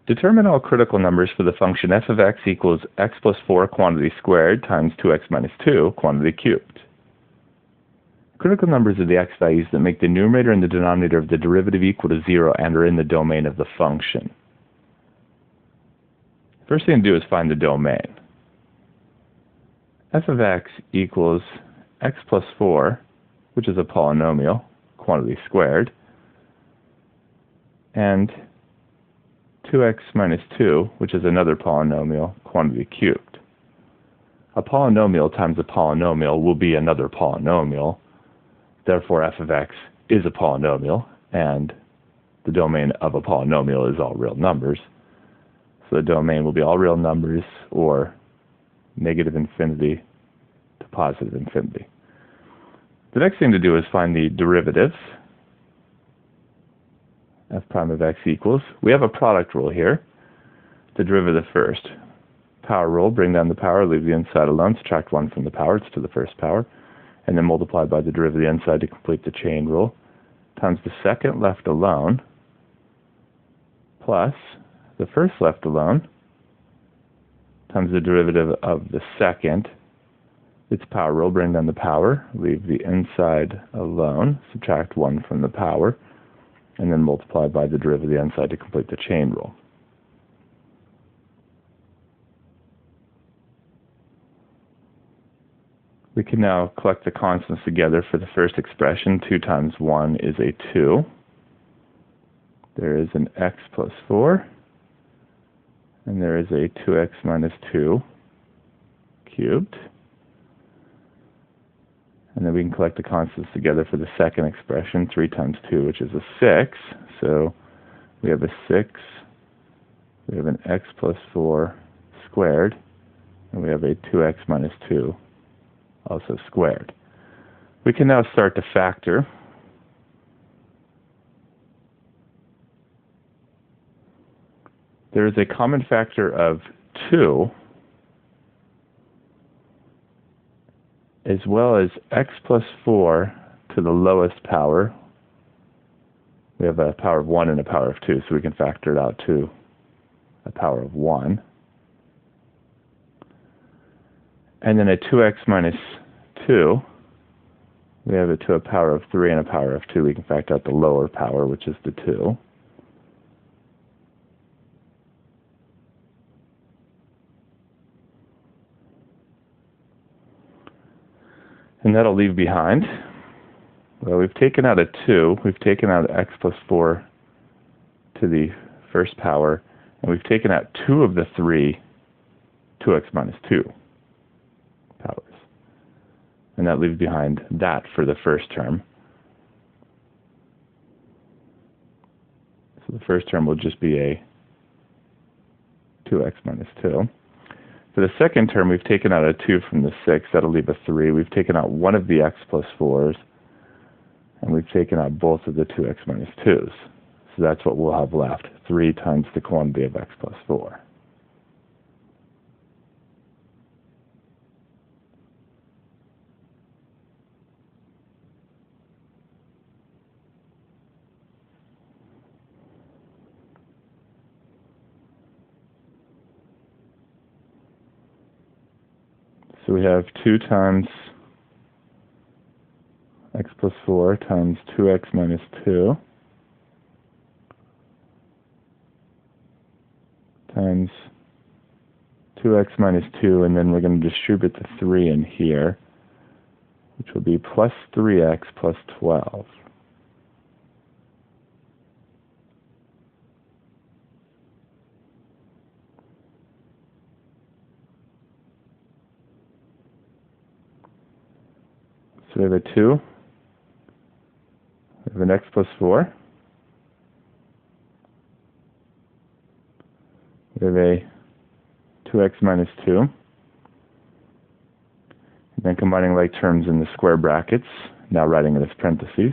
Determine all critical numbers for the function f of x equals x plus 4 quantity squared times 2x minus 2 quantity cubed. Critical numbers are the x values that make the numerator and the denominator of the derivative equal to 0 and are in the domain of the function. First thing to do is find the domain. F of x equals x plus 4, which is a polynomial, quantity squared, and 2x minus 2, which is another polynomial, quantity cubed. A polynomial times a polynomial will be another polynomial. Therefore, f of x is a polynomial, and the domain of a polynomial is all real numbers. So the domain will be all real numbers or negative infinity to positive infinity. The next thing to do is find the derivatives. F prime of x equals, we have a product rule here. The derivative first. Power rule, bring down the power, leave the inside alone, subtract 1 from the power, it's to the first power, and then multiply by the derivative of the inside to complete the chain rule, times the second left alone, plus the first left alone, times the derivative of the second. It's power rule, bring down the power, leave the inside alone, subtract 1 from the power, and then multiply by the derivative of the inside to complete the chain rule. We can now collect the constants together for the first expression. 2 times 1 is a 2. There is an x plus 4, and there is a 2x minus 2 cubed. And then we can collect the constants together for the second expression, 3 times 2, which is a 6. So we have a 6, we have an x plus 4 squared, and we have a 2x minus 2 also squared. We can now start to factor. There is a common factor of 2, as well as x plus 4 to the lowest power. We have a power of 1 and a power of 2, so we can factor it out to a power of 1. And then a 2x minus 2, we have it to a power of 3 and a power of 2. We can factor out the lower power, which is the 2. And that'll leave behind, well, we've taken out a 2, we've taken out x plus 4 to the first power, and we've taken out 2 of the 3 2x minus 2 powers. And that leaves behind that for the first term. So the first term will just be a 2x minus 2. For the second term, we've taken out a 2 from the 6. That'll leave a 3. We've taken out one of the x plus 4s, and we've taken out both of the 2x minus 2s. So that's what we'll have left, 3 times the quantity of x plus 4. So we have 2 times x plus 4 times 2x minus 2 times 2x minus 2, and then we're going to distribute the 3 in here, which will be plus 3x plus 12. So we have a 2, we have an x plus 4, we have a 2x minus 2, and then combining like terms in the square brackets, now writing it as parentheses.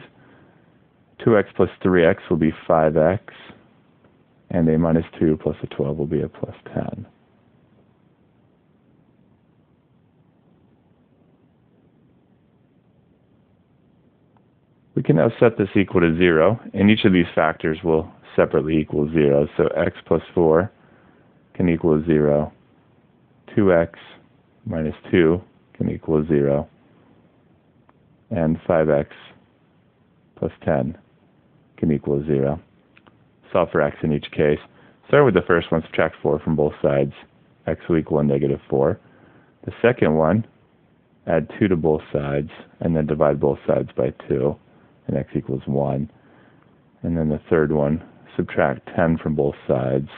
2x plus 3x will be 5x, and a minus 2 plus a 12 will be a plus 10. We We can now set this equal to 0, and each of these factors will separately equal 0. So x plus 4 can equal 0. 2x minus 2 can equal 0. And 5x plus 10 can equal 0. Solve for x in each case. Start with the first one, subtract 4 from both sides. X will equal -4. The second one, add 2 to both sides, and then divide both sides by 2, and x equals 1. And then the third one, subtract 10 from both sides,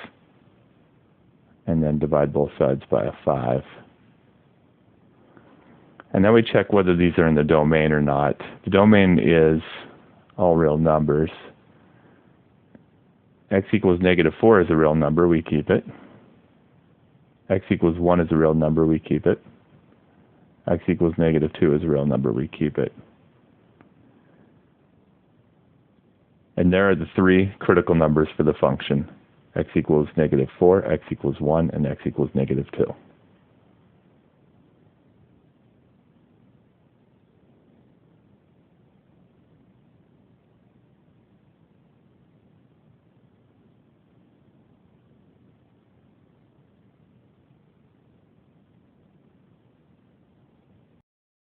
and then divide both sides by a 5. And then we check whether these are in the domain or not. The domain is all real numbers. X equals -4 is a real number, we keep it. X equals 1 is a real number, we keep it. X equals -2 is a real number, we keep it. And there are the three critical numbers for the function. X equals -4, x equals 1, and x equals -2.